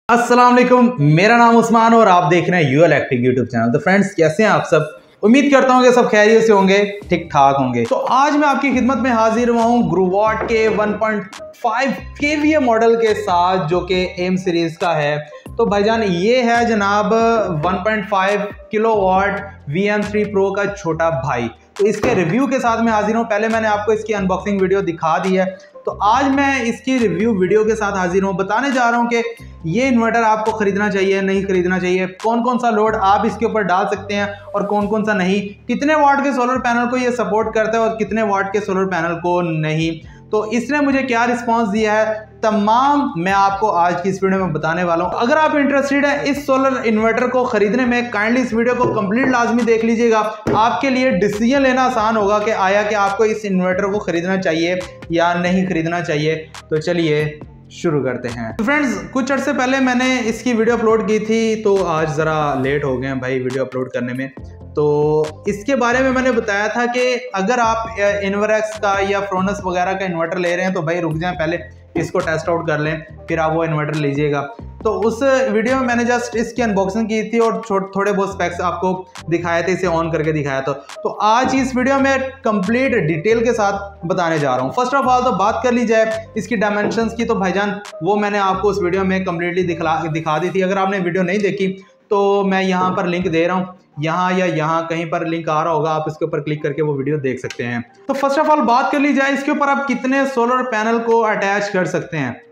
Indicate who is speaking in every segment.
Speaker 1: अस्सलाम वालेकुम, मेरा नाम उस्मान और आप देख रहे हैं यूएल एक्टिव यूट्यूब चैनल। तो फ्रेंड्स, कैसे हैं आप सब? उम्मीद करता हूं कि सब खैरियत से होंगे, ठीक ठाक होंगे। तो आज मैं आपकी खिदमत में हाजिर हुआ हूं ग्रुवाट के 1.5 केवीए मॉडल के साथ, जो कि एम सीरीज का है। तो भाईजान, ये है जनाब 1.5 किलोवाट VM3 प्रो का छोटा भाई। तो इसके रिव्यू के साथ मैं हाजिर हूँ। पहले मैंने आपको इसकी अनबॉक्सिंग वीडियो दिखा दी है, तो आज मैं इसकी रिव्यू वीडियो के साथ हाजिर हूँ। बताने जा रहा हूँ कि ये इन्वर्टर आपको खरीदना चाहिए, नहीं खरीदना चाहिए, कौन कौन सा लोड आप इसके ऊपर डाल सकते हैं और कौन कौन सा नहीं, कितने वाट के सोलर पैनल को ये सपोर्ट करता है और कितने वाट के सोलर पैनल को नहीं। तो इसने मुझे क्या रिस्पांस दिया है, तमाम मैं आपको आज की इस वीडियो में बताने वाला हूं। अगर आप इंटरेस्टेड हैं इस सोलर इन्वर्टर को खरीदने में, काइंडली इस वीडियो को कंप्लीट लाजमी देख लीजिएगा। आपके लिए डिसीजन लेना आसान होगा कि आया कि आपको इस इन्वर्टर को खरीदना चाहिए या नहीं खरीदना चाहिए। तो चलिए शुरू करते हैं। तो फ्रेंड्स, कुछ अर्से पहले मैंने इसकी वीडियो अपलोड की थी, तो आज ज़रा लेट हो गए हैं भाई वीडियो अपलोड करने में। तो इसके बारे में मैंने बताया था कि अगर आप इन्वर्क्स का या फ्रोनस वगैरह का इन्वर्टर ले रहे हैं तो भाई रुक जाएं, पहले इसको टेस्ट आउट कर लें, फिर आप वो इन्वर्टर लीजिएगा। तो उस वीडियो में मैंने जस्ट इसकी अनबॉक्सिंग की थी और थोड़े बहुत स्पेक्स आपको दिखाए थे, इसे ऑन करके दिखाया था। तो आज इस वीडियो में कंप्लीट डिटेल के साथ बताने जा रहा हूँ। फर्स्ट ऑफ ऑल तो बात कर ली जाए इसकी डायमेंशंस की, तो भाईजान वो मैंने आपको उस वीडियो में कंप्लीटली दिखा दी थी। अगर आपने वीडियो नहीं देखी तो मैं यहाँ पर लिंक दे रहा हूँ, यहाँ या यहाँ कहीं पर लिंक आ रहा होगा, आप इसके ऊपर क्लिक करके वो वीडियो देख सकते हैं। तो फर्स्ट ऑफ ऑल बात कर ली जाए इसके ऊपर आप कितने सोलर पैनल को अटैच कर सकते हैं।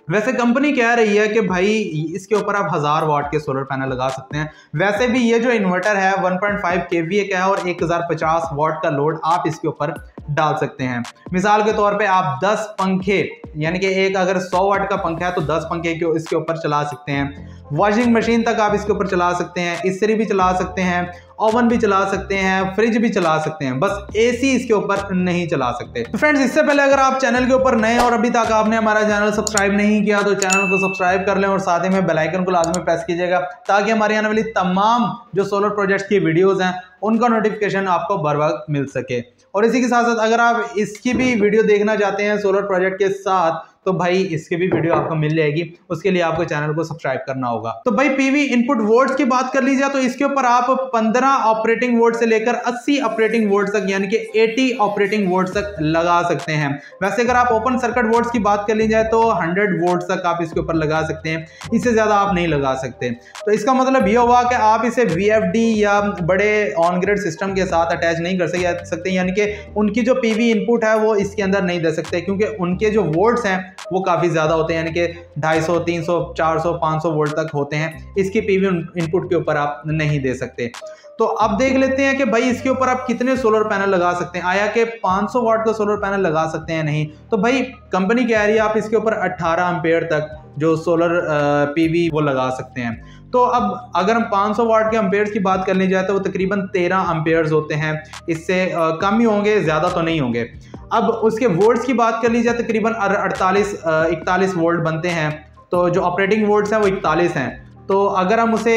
Speaker 1: वैसे कंपनी कह रही है कि भाई इसके ऊपर आप 1000 वाट के सोलर पैनल लगा सकते हैं। वैसे भी ये जो इन्वर्टर है 1.5 केवीए का है और 1050 वाट का लोड आप इसके ऊपर डाल सकते हैं। मिसाल के तौर पे आप 10 पंखे, यानी कि एक अगर 100 वाट का पंखा है तो 10 पंखे इसके ऊपर चला सकते हैं। वॉशिंग मशीन तक आप इसके ऊपर चला सकते हैं, इस्त्री भी चला सकते हैं, ओवन भी चला सकते हैं, फ्रिज भी चला सकते हैं, बस एसी इसके ऊपर नहीं चला सकते। तो फ्रेंड्स, इससे पहले अगर आप चैनल के ऊपर नए और अभी तक आपने हमारा चैनल सब्सक्राइब नहीं किया तो चैनल को सब्सक्राइब कर लें और साथ ही में बेल आइकन को लाजमी प्रेस कीजिएगा, ताकि हमारे आने वाली तमाम जो सोलर प्रोजेक्ट्स की वीडियोस हैं उनका नोटिफिकेशन आपको बर वक्त मिल सके। और इसी के साथ साथ अगर आप इसकी भी वीडियो देखना चाहते हैं सोलर प्रोजेक्ट के साथ, तो भाई इसकी भी वीडियो आपको मिल जाएगी। उसके लिए आपको चैनल को सब्सक्राइब करना होगा। तो भाई पीवी इनपुट वोल्ट्स की बात कर लीजिए तो इसके ऊपर आप 15 ऑपरेटिंग वोल्ट से लेकर 80 ऑपरेटिंग वोल्ट तक, यानी कि 80 ऑपरेटिंग वोल्ट तक लगा सकते हैं। वैसे अगर आप ओपन सर्किट वोल्ट्स की बात कर ली जाए तो 100 वोल्ट तक आप इसके ऊपर लगा सकते हैं, इससे ज्यादा आप नहीं लगा सकते। तो इसका मतलब यह हुआ कि आप इसे VFD या बड़े ऑन ग्रिड सिस्टम के साथ अटैच नहीं कर सकते, यानी कि उनकी जो पीवी इनपुट है वो इसके अंदर नहीं दे सकते, क्योंकि उनके जो वोल्ट्स हैं वो काफ़ी ज़्यादा होते हैं, यानी कि 250, 300, 400, 500 वोल्ट तक होते हैं। इसकी पीवी इनपुट के ऊपर आप नहीं दे सकते। तो अब देख लेते हैं कि भाई इसके ऊपर आप कितने सोलर पैनल लगा सकते हैं। आया कि 500 वाट का सोलर पैनल लगा सकते हैं नहीं, तो भाई कंपनी कह रही है आप इसके ऊपर 18 एम्पेयर तक जो सोलर पीवी वो लगा सकते हैं। तो अब अगर हम 500 वाट के एम्पेयर्स की बात करने जाए तो वो तकरीबन 13 एम्पेयर्स होते हैं, इससे कम ही होंगे, ज़्यादा तो नहीं होंगे। अब उसके वोल्ट्स की बात कर ली जाए तकरीबन 41 वोल्ट बनते हैं। तो जो ऑपरेटिंग वोल्ट्स हैं वो 41 हैं। तो अगर हम उसे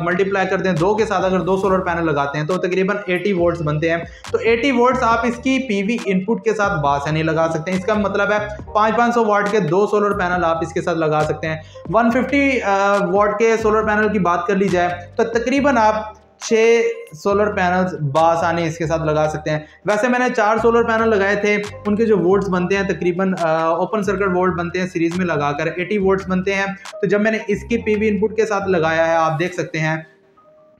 Speaker 1: मल्टीप्लाई करते हैं 2 के साथ, अगर 2 सोलर पैनल लगाते हैं तो तकरीबन 80 वोल्ट्स बनते हैं। तो 80 वोल्ट्स आप इसकी पीवी इनपुट के साथ बासानी लगा सकते हैं। इसका मतलब है 500 वाट के 2 सोलर पैनल आप इसके साथ लगा सकते हैं। 150 वाट के सोलर पैनल की बात कर ली जाए तो तकरीबन आप 6 सोलर पैनल्स बासानी इसके साथ लगा सकते हैं। वैसे मैंने 4 सोलर पैनल लगाए थे, उनके जो वोल्ट्स बनते हैं तकरीबन ओपन सर्किट वोल्ट बनते हैं, सीरीज में लगाकर 80 वोल्ट्स बनते हैं। तो जब मैंने इसकी पीवी इनपुट के साथ लगाया है, आप देख सकते हैं,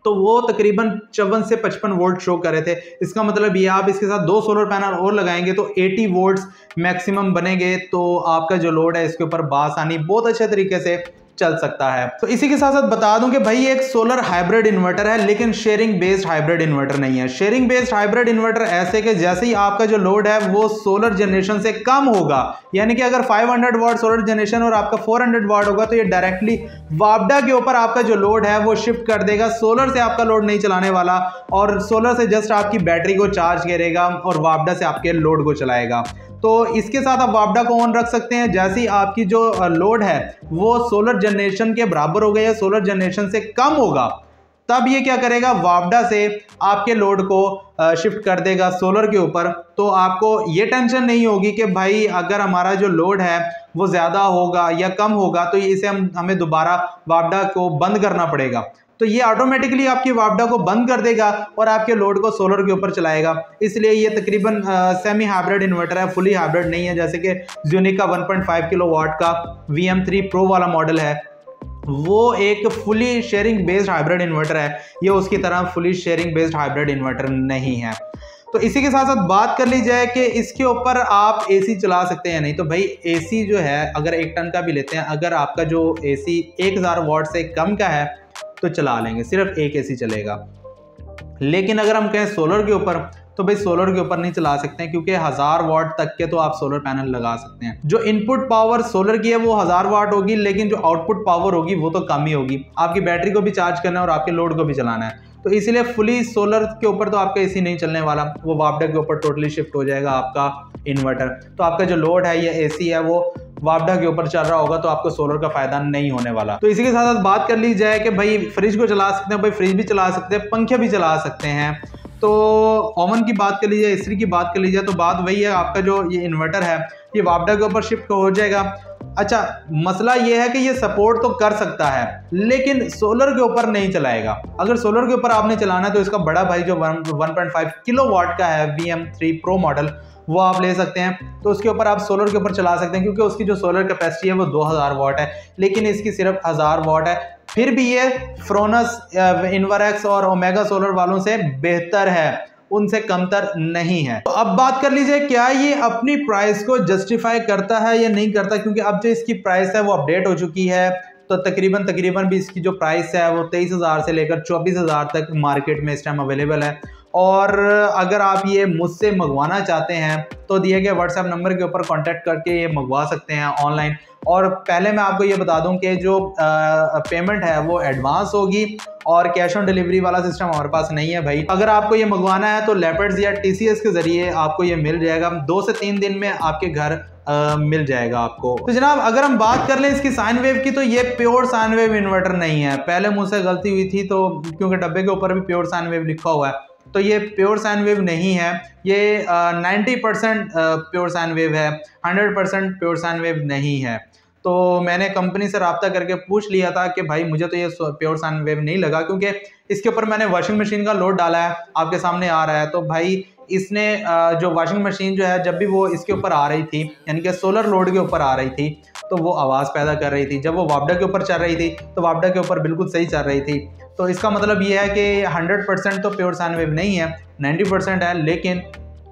Speaker 1: तो वो तकरीबन 54 से 55 वोल्ट शो कर रहे थे। इसका मतलब ये आप इसके साथ 2 सोलर पैनल और लगाएंगे तो 80 वोल्ट्स मैक्सिमम बनेंगे। तो आपका जो लोड है इसके ऊपर बासानी बहुत अच्छे तरीके से चल सकता है। तो इसी के साथ साथ बता दूं कि भाई एक सोलर हाइब्रिड इन्वर्टर है, लेकिन शेयरिंग बेस्ड हाइब्रिड इन्वर्टर नहीं है। शेयरिंग बेस्ड हाइब्रिड इन्वर्टर ऐसे कि जैसे ही आपका जो लोड है वो सोलर जनरेशन से कम होगा, यानी कि अगर 500 वाट सोलर जनरेशन और आपका 400 वाट होगा तो ये डायरेक्टली वापडा के ऊपर आपका जो लोड है वो शिफ्ट कर देगा। सोलर से आपका लोड नहीं चलाने वाला, और सोलर से जस्ट आपकी बैटरी को चार्ज करेगा और वापडा से आपके लोड को चलाएगा। तो इसके साथ आप वापडा को ऑन रख सकते हैं। जैसे ही आपकी जो लोड है वो सोलर जनरेशन के बराबर हो गया या सोलर जनरेशन से कम होगा, तब ये क्या करेगा, वापडा से आपके लोड को शिफ्ट कर देगा सोलर के ऊपर। तो आपको ये टेंशन नहीं होगी कि भाई अगर हमारा जो लोड है वो ज़्यादा होगा या कम होगा तो इसे हमें दोबारा वापडा को बंद करना पड़ेगा। तो ये ऑटोमेटिकली आपकी वापडा को बंद कर देगा और आपके लोड को सोलर के ऊपर चलाएगा। इसलिए ये तकरीबन सेमी हाइब्रिड इन्वर्टर है, फुली हाइब्रिड नहीं है। जैसे कि ज़ूनिका 1.5 किलोवाट का VM3 प्रो वाला मॉडल है, वो एक fully sharing based hybrid inverter है, ये उसकी तरह fully sharing based hybrid inverter नहीं है। तो इसी के साथ साथ बात कर ली जाए कि इसके ऊपर आप AC चला सकते हैं नहीं, तो भाई AC जो है अगर 1 टन का भी लेते हैं, अगर आपका जो AC 1000 वाट से कम का है तो चला लेंगे, सिर्फ एक AC चलेगा। लेकिन अगर हम कहें सोलर के ऊपर, तो भाई सोलर के ऊपर नहीं चला सकते हैं, क्योंकि 1000 वाट तक के तो आप सोलर पैनल लगा सकते हैं। जो इनपुट पावर सोलर की है वो 1000 वाट होगी, लेकिन जो आउटपुट पावर होगी वो तो कम ही होगी। आपकी बैटरी को भी चार्ज करना है और आपके लोड को भी चलाना है, तो इसीलिए फुली सोलर के ऊपर तो आपका AC नहीं चलने वाला, वो वापडा के ऊपर टोटली शिफ्ट हो जाएगा आपका इन्वर्टर। तो आपका जो लोड है या AC है वो वापडा के ऊपर चल रहा होगा, तो आपको सोलर का फायदा नहीं होने वाला। तो इसी के साथ साथ बात कर ली जाए कि भाई फ्रिज को चला सकते हैं, भाई फ्रिज भी चला सकते हैं, पंखे भी चला सकते हैं। तो ओवन की बात कर ली जाए, इस्त्री की बात कर ली जाए, तो बात वही है, आपका जो ये इन्वर्टर है ये वापडा के ऊपर शिफ्ट हो जाएगा। अच्छा, मसला ये है कि ये सपोर्ट तो कर सकता है लेकिन सोलर के ऊपर नहीं चलाएगा। अगर सोलर के ऊपर आपने चलाना है तो इसका बड़ा भाई जो 1.5 किलोवाट का है VM3 प्रो मॉडल, वो आप ले सकते हैं। तो उसके ऊपर आप सोलर के ऊपर चला सकते हैं, क्योंकि उसकी जो सोलर कैपेसिटी है वो 2000 वाट है, लेकिन इसकी सिर्फ 1000 वाट है। फिर भी ये फ्रोनस, इन्वरएक्स और ओमेगा सोलर वालों से बेहतर है, उनसे कमतर नहीं है। तो अब बात कर लीजिए क्या ये अपनी प्राइस को जस्टिफाई करता है या नहीं करता, क्योंकि अब जो इसकी प्राइस है वो अपडेट हो चुकी है। तो तकरीबन भी इसकी जो प्राइस है वो 23,000 से लेकर 24,000 तक मार्केट में इस टाइम अवेलेबल है। और अगर आप ये मुझसे मंगवाना चाहते हैं तो दिए गए व्हाट्सएप नंबर के ऊपर कांटेक्ट करके ये मंगवा सकते हैं ऑनलाइन। और पहले मैं आपको ये बता दूं कि जो पेमेंट है वो एडवांस होगी और कैश ऑन डिलीवरी वाला सिस्टम हमारे पास नहीं है भाई। अगर आपको ये मंगवाना है तो लेपर्ड्स या TCS के जरिए आपको ये मिल जाएगा, 2 से 3 दिन में आपके घर मिल जाएगा आपको। तो जनाब अगर हम बात कर लें इसकी साइन वेव की, तो ये प्योर साइन वेव इन्वर्टर नहीं है। पहले मुझसे गलती हुई थी, तो क्योंकि डब्बे के ऊपर भी प्योर साइन वेव लिखा हुआ है, तो ये प्योर साइन वेव नहीं है। ये 90% प्योर साइन वेव है, 100% प्योर साइन वेव नहीं है। तो मैंने कंपनी से रब्ता करके पूछ लिया था कि भाई मुझे तो ये प्योर साइन वेव नहीं लगा, क्योंकि इसके ऊपर मैंने वॉशिंग मशीन का लोड डाला है, आपके सामने आ रहा है। तो भाई इसने जो वॉशिंग मशीन जो है जब भी वो इसके ऊपर आ रही थी, यानी कि सोलर लोड के ऊपर आ रही थी, तो वो आवाज़ पैदा कर रही थी। जब वो वापडा के ऊपर चल रही थी तो वापडा के ऊपर बिल्कुल सही चल रही थी। तो इसका मतलब ये है कि 100% तो प्योर साइन वेव नहीं है, 90% है, लेकिन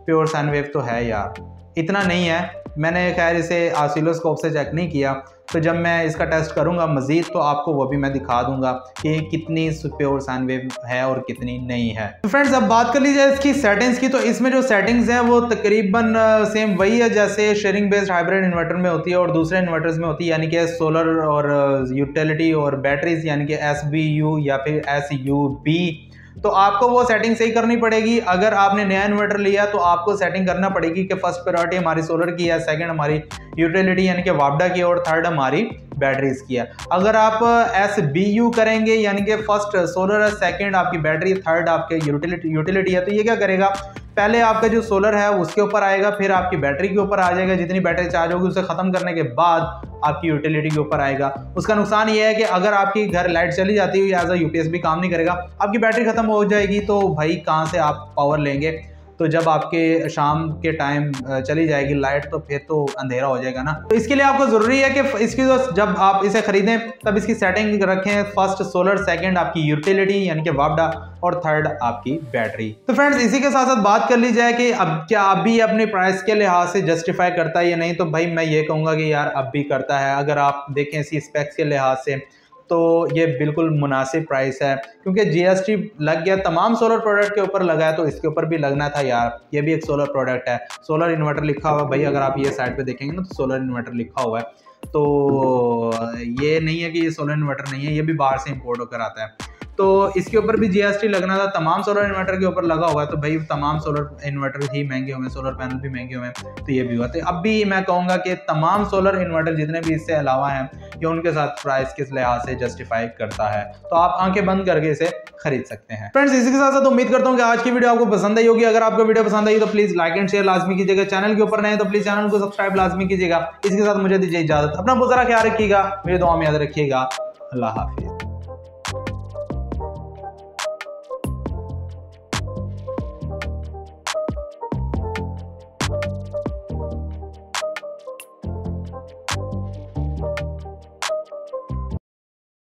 Speaker 1: प्योर साइन वेव तो है यार, इतना नहीं है। मैंने खैर इसे ऑसिलोस्कोप से चेक नहीं किया, तो जब मैं इसका टेस्ट करूंगा मज़ीद तो आपको वो भी मैं दिखा दूंगा कि कितनी प्योर साइन वेव है और कितनी नहीं है। तो फ्रेंड्स अब बात कर लीजिए इसकी सेटिंग्स की, तो इसमें जो सेटिंग्स हैं वो तकरीबन सेम वही है जैसे शेयरिंग बेस्ड हाइब्रिड इन्वर्टर में होती है और दूसरे इन्वर्टर्स में होती है, यानी कि सोलर और यूटिलिटी और बैटरीज, यानी कि SBU या फिर SUB। तो आपको वो सेटिंग सही करनी पड़ेगी। अगर आपने नया इन्वर्टर लिया तो आपको सेटिंग करना पड़ेगी कि फर्स्ट प्रायोरिटी हमारी सोलर की है, सेकंड हमारी यूटिलिटी यानी कि वापडा की, और थर्ड हमारी बैटरीज की है। अगर आप SBU करेंगे यानी कि फर्स्ट सोलर है, सेकंड आपकी बैटरी, थर्ड आपके यूटिलिटी है, तो ये क्या करेगा, पहले आपका जो सोलर है उसके ऊपर आएगा, फिर आपकी बैटरी के ऊपर आ जाएगा, जितनी बैटरी चार्ज होगी उसे ख़त्म करने के बाद आपकी यूटिलिटी के ऊपर आएगा। उसका नुकसान ये है कि अगर आपकी घर लाइट चली जाती है, एज अ UPS भी काम नहीं करेगा, आपकी बैटरी ख़त्म हो जाएगी, तो भाई कहाँ से आप पावर लेंगे। तो जब आपके शाम के टाइम चली जाएगी लाइट तो फिर तो अंधेरा हो जाएगा ना। तो इसके लिए आपको ज़रूरी है कि इसकी जब आप इसे खरीदें तब इसकी सेटिंग रखें, फर्स्ट सोलर, सेकंड आपकी यूटिलिटी यानी कि वापडा, और थर्ड आपकी बैटरी। तो फ्रेंड्स इसी के साथ साथ बात कर ली जाए कि अब क्या अभी अपनी प्राइस के लिहाज से जस्टिफाई करता है या नहीं, तो भाई मैं ये कहूँगा कि यार अब भी करता है। अगर आप देखें इसी स्पेक्स के लिहाज से तो ये बिल्कुल मुनासिब प्राइस है, क्योंकि GST लग गया, तमाम सोलर प्रोडक्ट के ऊपर लगा है, तो इसके ऊपर भी लगना था यार। ये भी एक सोलर प्रोडक्ट है, सोलर इन्वर्टर लिखा हुआ है भाई, अगर आप ये साइड पे देखेंगे ना तो सोलर इन्वर्टर लिखा हुआ है। तो ये नहीं है कि ये सोलर इन्वर्टर नहीं है, ये भी बाहर से इंपोर्ट होकर आता है। तो इसके ऊपर भी जीएसटी लगना था, तमाम सोलर इन्वर्टर के ऊपर लगा हुआ है। तो भाई तमाम सोलर इन्वर्टर ही महंगे हुए, सोलर पैनल भी महंगे हुए हैं, तो ये भी हुआ। तो अब भी मैं कहूँगा कि तमाम सोलर इन्वर्टर जितने भी इससे अलावा हैं, ये उनके साथ प्राइस किस लिहाज से जस्टिफाई करता है, तो आप आंखें बंद करके इसे खरीद सकते हैं। फ्रेंड्स, इसी के साथ साथ उम्मीद करता हूँ कि आज की वीडियो आपको पसंद आई होगी। अगर आपको वीडियो पसंद आई तो प्लीज लाइक एंड शेयर लाजमी कीजिएगा। चैनल के ऊपर नए तो प्लीज चैनल को सब्सक्राइब लाजमी कीजिएगा। इसके साथ मुझे दीजिए इजाजत, अपना बहुत सारा ख्याल रखिएगा, मेरी दुआ में याद रखिएगा। अल्लाह हाफिज।